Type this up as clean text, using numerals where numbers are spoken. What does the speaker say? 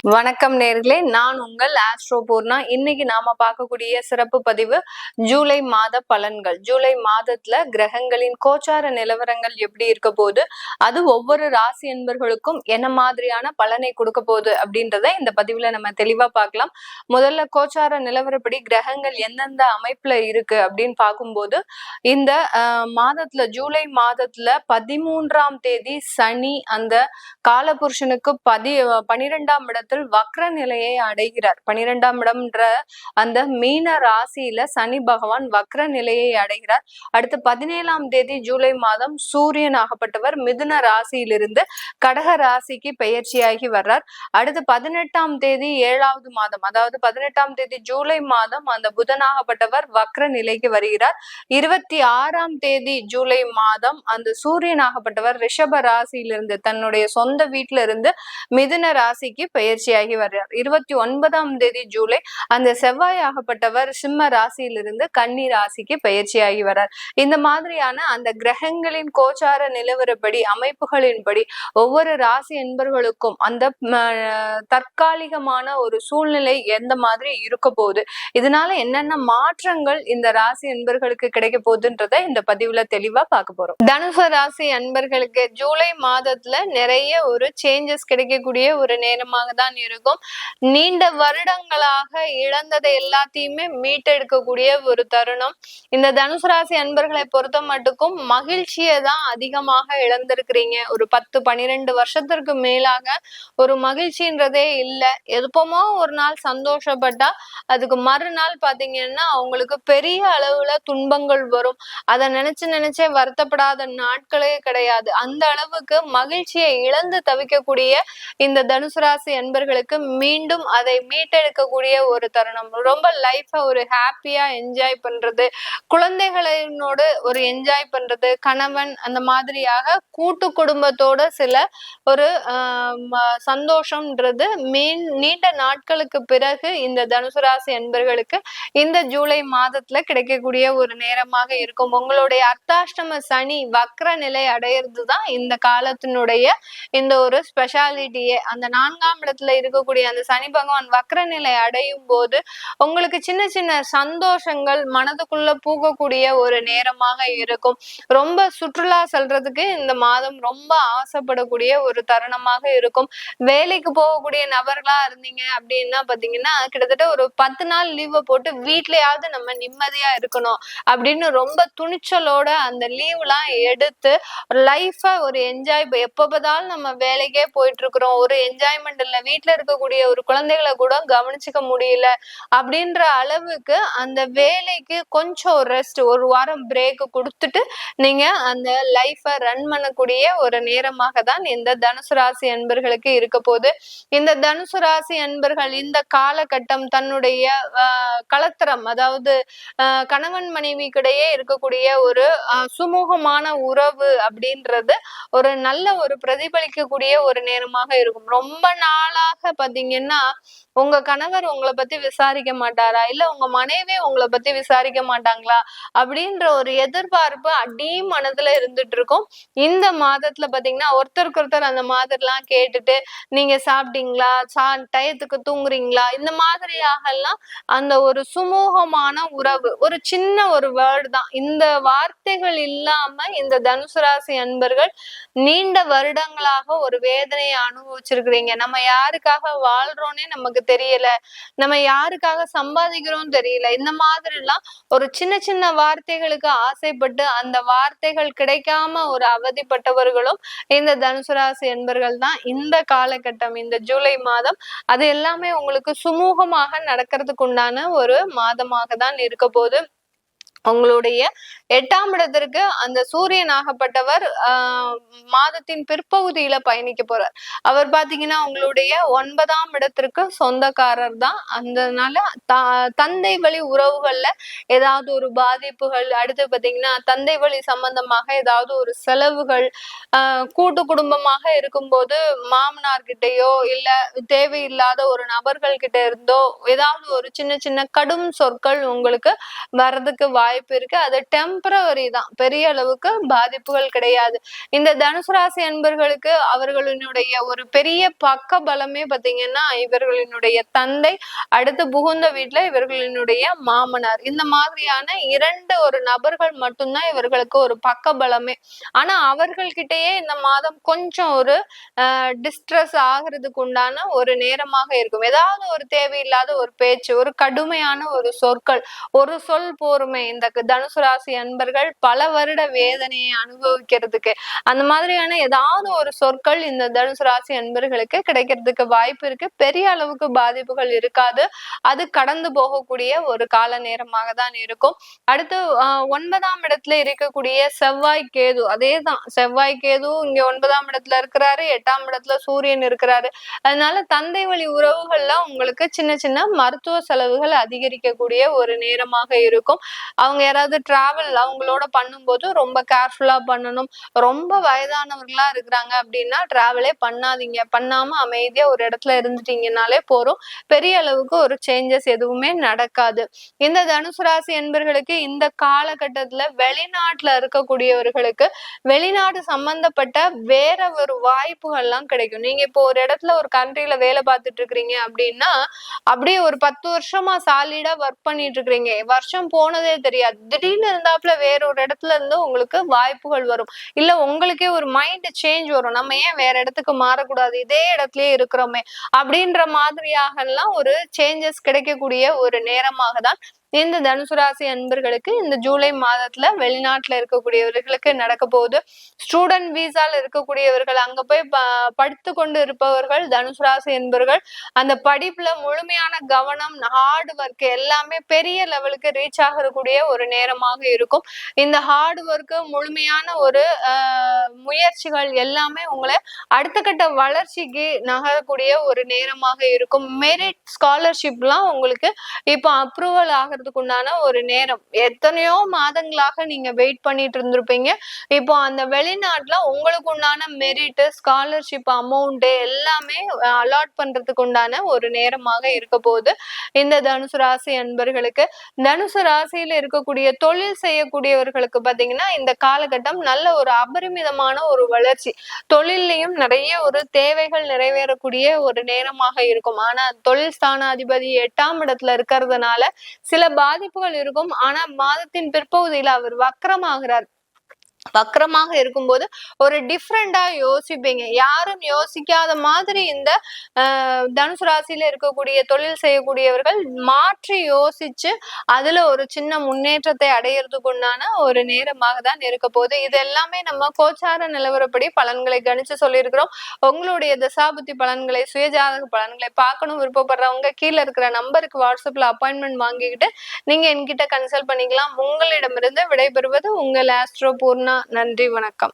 வணக்கம் நேர்களே, நான் உங்கள் ஆஸ்ட்ரோ பூர்ணா. இன்னைக்கு நாம பார்க்கக்கூடிய சிறப்பு பதிவு ஜூலை மாத பலன்கள். ஜூலை மாதத்துல கிரகங்களின் கோச்சார நிலவரங்கள் எப்படி இருக்க போகுது, அது ஒவ்வொரு ராசி என்பர்களுக்கும் என்ன மாதிரியான பலனை கொடுக்க போகுது அப்படின்றத இந்த பதிவுல நம்ம தெளிவா பார்க்கலாம். முதல்ல கோச்சார நிலவரப்படி கிரகங்கள் எந்தெந்த அமைப்புல இருக்கு அப்படின்னு பார்க்கும்போது, இந்த மாதத்துல ஜூலை மாதத்துல 13ஆம் தேதி சனி அந்த காலபுருஷனுக்கு 12ஆம் இடத்தில் வக்ர நிலையை அடைகிறார். 12ஆம் இடம்ன்ற அந்த மீன ராசியில சனி பகவான் வக்ர நிலையை அடைகிறார். அடுத்து 17ஆம் தேதி ஜூலை மாதம் சூரியன் ஆகப்பட்டவர் மிதுன ராசியிலிருந்து கடக ராசிக்கு பெயர்ச்சியாகி வர்றார். அடுத்து 18ஆம் தேதி 7வது மாதம், அதாவது 18ஆம் தேதி ஜூலை மாதம் அந்த புதனாகப்பட்டவர் வக்ர நிலைக்கு வருகிறார். 26ஆம் தேதி ஜூலை மாதம் அந்த சூரியனாகப்பட்டவர் ரிஷப ராசியிலிருந்து தன்னுடைய சொந்த வீட்டில இருந்து மிதுன ராசிக்கு பெயர்ச்சியாகி வர்றார். 29ஆம் தேதி ஜூலை அந்த செவ்வாய் ஆகப்பட்டவர் சிம்ம ராசியிலிருந்து கன்னி ராசிக்கு பெயர்ச்சியாகி வர்றார். இந்த மாதிரியான அந்த கிரகங்களின் கோச்சார நிலவரப்படி அமைப்புகளின்படி ஒவ்வொரு ராசி என்பர்களுக்கும் அந்த தற்காலிகமான ஒரு சூழ்நிலை எந்த மாதிரி இருக்க போகுது, இதனால என்னென்ன மாற்றங்கள் இந்த ராசி என்பர்களுக்கு கிடைக்க போகுதுன்றத இந்த பதிவுல தெளிவா பார்க்க போறோம். தனுசு ராசி அன்பர்களுக்கு ஜூலை மாதத்துல நிறைய ஒரு சேஞ்சஸ் கிடைக்கக்கூடிய ஒரு நேரமாக தான் இருக்கும். நீண்ட வருடங்களாக இழந்ததை எல்லாத்தையுமே மீட்டெடுக்கக்கூடிய ஒரு தருணம். இந்த தனுசு ராசி அன்பர்களை பொறுத்த மட்டுக்கும் மகிழ்ச்சியை தான் அதிகமாக இழந்திருக்கிறீங்க. ஒரு 10-12 வருஷத்திற்கு மேலாக ஒரு மகிழ்ச்சின்றதே இல்லை. எப்பமோ ஒரு நாள் சந்தோஷப்பட்டா அதுக்கு மறுநாள் பாத்தீங்கன்னா அவங்களுக்கு பெரிய அளவுல துன்பங்கள் வரும். அதை நினைச்சே வருத்தப்படாத நாட்களே கிடையாது. அந்த அளவுக்கு மகிழ்ச்சியை இழந்து தவிக்கக்கூடிய இந்த தனுசு ராசி அன்பர்களுக்கு மீண்டும் அதை மீட்டெடுக்கக்கூடிய ஒரு தருணம். ரொம்ப லைஃப ஒரு ஹாப்பியா என்ஜாய் பண்றது, குழந்தைகளோடு ஒரு என்ஜாய் பண்றது, கணவன் அந்த மாதிரியாக கூட்டு குடும்பத்தோட சில ஒரு சந்தோஷம்ன்றது நீண்ட நாட்களுக்கு பிறகு இந்த தனுசு ராசி அன்பர்களுக்கு இந்த ஜூலை மாதத்துல கிடைக்கக்கூடிய ஒரு நேரமாக இருக்கும். உங்களுடைய அர்த்தாஷ்டம சனி வக்ர நிலை அடையிறதுதான் இந்த காலத்தினுடைய இந்த ஒரு ஸ்பெஷாலிட்டியே. அந்த 4ஆம் இடத்துல இருக்கக்கூடிய அந்த சனி பகவான் வக்ர நிலை அடையும் போது உங்களுக்கு சின்ன சின்ன சந்தோஷங்கள் மனதுக்குள்ள பூக்கக்கூடிய ஒரு நேரமாக இருக்கும். ரொம்ப சுற்றுலா செல்றதுக்கு இந்த மாதம் ரொம்ப ஆசைப்படக்கூடிய ஒரு தருணமாக இருக்கும். வேலைக்கு போகக்கூடிய நபர்களா இருந்தீங்க அப்படின்னா பாத்தீங்கன்னா கிட்டத்தட்ட ஒரு 10 நாள் லீவை போட்டு வீட்லயாவது நம்ம நிம்மதியா இருக்கணும் அப்படின்னு ரொம்ப துணிச்சலோட அந்த லீவ்லாம் எடுத்து லைஃப ஒரு என்ஜாய், எப்பதான் நம்ம வேலைக்கே போயிட்டு இருக்கிறோம், ஒரு என்ஜாய்மெண்ட் இல்ல, வீட்டுல இருக்கக்கூடிய ஒரு குழந்தைகளை கூட கவனிச்சுக்க முடியல அப்படின்ற அளவுக்கு அந்த வேலைக்கு கொஞ்சம் ஒரு ரெஸ்ட், ஒரு வாரம் பிரேக் கொடுத்துட்டு நீங்க அந்த லைஃப ரன் பண்ணக்கூடிய ஒரு நேரமாக தான் இந்த தனுசு ராசி அன்பர்களுக்கு இருக்க போது. இந்த தனுசு ராசி அன்பர்கள் இந்த காலகட்டம் தன்னுடைய கலத்திரம், அதாவது கணவன் மனைவிக்கிடையே இருக்கக்கூடிய ஒரு சுமூகமான உறவு அப்படின்றது ஒரு நல்ல ஒரு பிரதிபலிக்கக்கூடிய ஒரு நேரமாக இருக்கும். ரொம்ப நாளாக பாத்தீங்கன்னா உங்க கணவர் உங்களை பத்தி விசாரிக்க மாட்டாரா, இல்ல உங்க மனைவி உங்களை பத்தி விசாரிக்க மாட்டாங்களா அப்படின்ற ஒரு எதிர்பார்ப்பு அடி மனதுல இருந்துட்டு இருக்கும். இந்த மாதத்துல பாத்தீங்கன்னா ஒருத்தருக்கு ஒருத்தர் அந்த மாதிரிலாம் கேட்டுட்டு நீங்க சாப்பிட்டீங்களா, டயத்துக்கு தூங்குறீங்களா, இந்த மாதிரியாக எல்லாம் அந்த ஒரு சுமூகமான உறவு, ஒரு சின்ன ஒரு வேர்டு தான். இந்த வார்த்தைகள் இல்லாம இந்த தனுசு ராசி அன்பர்கள் நீண்ட வருடங்களாக ஒரு வேதனையை அனுபவிச்சிருக்கிறீங்க. நம்ம யாருக்காக வாழ்றோன்னே நமக்கு தெரியல, நம்ம யாருக்காக சம்பாதிக்கிறோம் தெரியல. இந்த மாதிரி எல்லாம் ஒரு சின்ன சின்ன வார்த்தைகளுக்கு ஆசைப்பட்டு அந்த வார்த்தைகள் கிடைக்காம ஒரு அவதிப்பட்டவர்களும் இந்த தனுசு ராசி என்பர்கள் தான். இந்த காலகட்டம், இந்த ஜூலை மாதம் அது எல்லாமே உங்களுக்கு சுமூகமாக நடக்கிறதுக்கு உண்டான ஒரு மாதமாக தான் இருக்க போது. உங்களுடைய 8ஆம் இடத்திற்கு அந்த சூரியன் ஆகப்பட்டவர் மாதத்தின் பிற்பகுதியில பயணிக்க போறார். அவர் பாத்தீங்கன்னா உங்களுடைய 9ஆம் இடத்திற்கு சொந்தக்காரர் தான். அதனால தந்தை வழி உறவுகள்ல ஏதாவது ஒரு பாதிப்புகள், அடுத்து பாத்தீங்கன்னா தந்தை வழி சம்பந்தமாக ஏதாவது ஒரு செலவுகள், கூட்டு குடும்பமாக இருக்கும்போது மாமனார்கிட்டயோ இல்ல தேவையில்லாத ஒரு நபர்கள் கிட்ட இருந்தோ ஏதாவது ஒரு சின்ன சின்ன கடும் சொற்கள் உங்களுக்கு வர்றதுக்கு வாய்ப்பு இருக்கு. அது டெம்பரவரி தான், பெரிய அளவுக்கு பாதிப்புகள் கிடையாது. இந்த தனுசு ராசி அன்பர்களுக்கு அவர்களினுடைய ஒரு பெரிய பக்க பலமே பாத்தீங்கன்னா இவர்களினுடைய தந்தை, அடுத்து புகுந்த வீட்டுல இவர்களினுடைய மாமனார், இந்த மாதிரியான 2 ஒரு நபர்கள் மட்டும்தான் இவர்களுக்கு ஒரு பக்க பலமே. ஆனா அவர்கள்கிட்டயே இந்த மாதம் கொஞ்சம் ஒரு டிஸ்ட்ரெஸ் ஆகிறதுக்கு உண்டான ஒரு நேரமாக இருக்கும். ஏதாவது ஒரு தேவையில்லாத ஒரு பேச்சு, ஒரு கடுமையான ஒரு சொற்கள், ஒரு சொல் போருமே இந்த தனுசு ராசி அன்பர்கள் பல வருட வேதனையை அனுபவிக்கிறதுக்கு, அந்த மாதிரியான ஏதாவது ஒரு சொற்கள் இந்த தனுசு ராசி அன்பர்களுக்கு கிடைக்கிறதுக்கு வாய்ப்பு இருக்கு. பெரிய அளவுக்கு பாதிப்புகள் இருக்காது. அது கடந்து போகக்கூடிய ஒரு கால நேரமாக தான் இருக்கும். அடுத்து 9ஆம் இடத்துல இருக்கக்கூடிய செவ்வாய் கேது, அதேதான் செவ்வாய் கேது இங்க 9ஆம் இடத்துல இருக்கிறாரு, 8ஆம் இடத்துல சூரியன் இருக்கிறாரு. அதனால தந்தை வழி உறவுகள்ல உங்களுக்கு சின்ன சின்ன மருத்துவ செலவுகள் அதிகரிக்கக்கூடிய ஒரு நேரமாக இருக்கும். அவங்க யாராவது டிராவல் அவங்களோட பண்ணும்போது ரொம்ப கேர்ஃபுல்லா பண்ணணும். ரொம்ப வயதானவர்களா இருக்கிறாங்க அப்படின்னா டிராவலே பண்ணாதீங்க. பண்ணாம அமைதியா ஒரு இடத்துல இருந்துட்டீங்கன்னாலே போறோம். பெரிய அளவுக்கு ஒரு சேஞ்சஸ் எதுவுமே நடக்காது. இந்த தனுசு ராசி என்பர்களுக்கு இந்த காலகட்டத்துல வெளிநாட்டுல இருக்கக்கூடியவர்களுக்கு வெளிநாடு சம்பந்தப்பட்ட வேற ஒரு வாய்ப்புகள்லாம் கிடைக்கும். நீங்க இப்போ ஒரு இடத்துல ஒரு கண்ட்ரில வேலை பார்த்துட்டு இருக்கிறீங்க அப்படின்னா அப்படியே ஒரு 10 வருஷமா சாலிடா ஒர்க் பண்ணிட்டு இருக்கிறீங்க, வருஷம் போனதே தெரியாது. திடீர்னு இருந்தாப்புல வேற ஒரு இடத்துல இருந்து உங்களுக்கு வாய்ப்புகள் வரும். இல்ல உங்களுக்கே ஒரு மைண்ட் சேஞ்ச் வரும், நம்ம ஏன் வேற இடத்துக்கு மாறக்கூடாது, இதே இடத்துலயே இருக்கிறோமே அப்படின்ற மாதிரியாக எல்லாம் ஒரு சேஞ்சஸ் கிடைக்கக்கூடிய ஒரு நேரமாக தான் இந்த தனுசு ராசி அன்பர்களுக்கு இந்த ஜூலை மாதத்துல வெளிநாட்டுல இருக்கக்கூடியவர்களுக்கு நடக்க போகுது. ஸ்டூடெண்ட் வீசால இருக்கக்கூடியவர்கள், அங்க போய் படித்து கொண்டு இருப்பவர்கள் தனுசு ராசி என்பவர்கள் அந்த படிப்புல முழுமையான கவனம், ஹார்ட் ஒர்க் எல்லாமே பெரிய லெவலுக்கு ரீச் ஆகக்கூடிய ஒரு நேரமாக இருக்கும். இந்த ஹார்ட் ஒர்க், முழுமையான ஒரு முயற்சிகள் எல்லாமே உங்களை அடுத்த கட்ட வளர்ச்சிக்கு நகரக்கூடிய ஒரு நேரமாக இருக்கும். மெரிட் ஸ்காலர்ஷிப்லாம் உங்களுக்கு இப்போ அப்ரூவல் ஆகிறதுக்கு உண்டான ஒரு நேரம். எத்தனையோ மாதங்களாக நீங்க வெயிட் பண்ணிட்டு இருந்திருப்பீங்க. இப்போ அந்த வெளிநாட்டுல உங்களுக்கு உண்டான மெரிட், ஸ்காலர்ஷிப் அமௌண்ட் எல்லாமே அலாட் பண்றதுக்கு உண்டான ஒரு நேரமாக இருக்க போகுது இந்த தனுசு ராசி அன்பர்களுக்கு. தனுசு ராசியில இருக்கக்கூடிய தொழில் செய்யக்கூடியவர்களுக்கு பாத்தீங்கன்னா இந்த காலகட்டம் நல்ல ஒரு அபரிமிதமான ஒரு வளர்ச்சி, தொழிலையும் நிறைய ஒரு தேவைகள் நிறைவேறக்கூடிய ஒரு நேரமாக இருக்கும். ஆனா தொழில் ஸ்தானாதிபதி 8ஆம் இடத்துல இருக்கிறதுனால சில பாதிப்புகள் இருக்கும். ஆனா மாதத்தின் பிற்பகுதியில அவர் வக்ரமாகிறார். வக்ரமாக இருக்கும்போது ஒரு டிஃப்ரெண்டா யோசிப்பீங்க. யாரும் யோசிக்காத மாதிரி இந்த தனுசு ராசியில இருக்கக்கூடிய தொழில் செய்யக்கூடியவர்கள் மாற்றி யோசிச்சு அதுல ஒரு சின்ன முன்னேற்றத்தை அடையிறதுக்கு உண்டான ஒரு நேரமாக தான் இருக்க போகுது. இது எல்லாமே நம்ம கோச்சார நிலவரப்படி பலன்களை கணிச்சு சொல்லியிருக்கிறோம். உங்களுடைய தசாபுத்தி பலன்களை, சுயஜாதக பலன்களை பார்க்கணும் விருப்பப்படுறவங்க கீழே இருக்கிற நம்பருக்கு வாட்ஸ்அப்ல அப்பாயின்மெண்ட் வாங்கிக்கிட்டு நீங்க என்கிட்ட கன்சல்ட் பண்ணிக்கலாம். உங்களிடமிருந்து விடைபெறுவது உங்கள் ஆஸ்ட்ரோ பூர்ணா. நன்றி, வணக்கம்.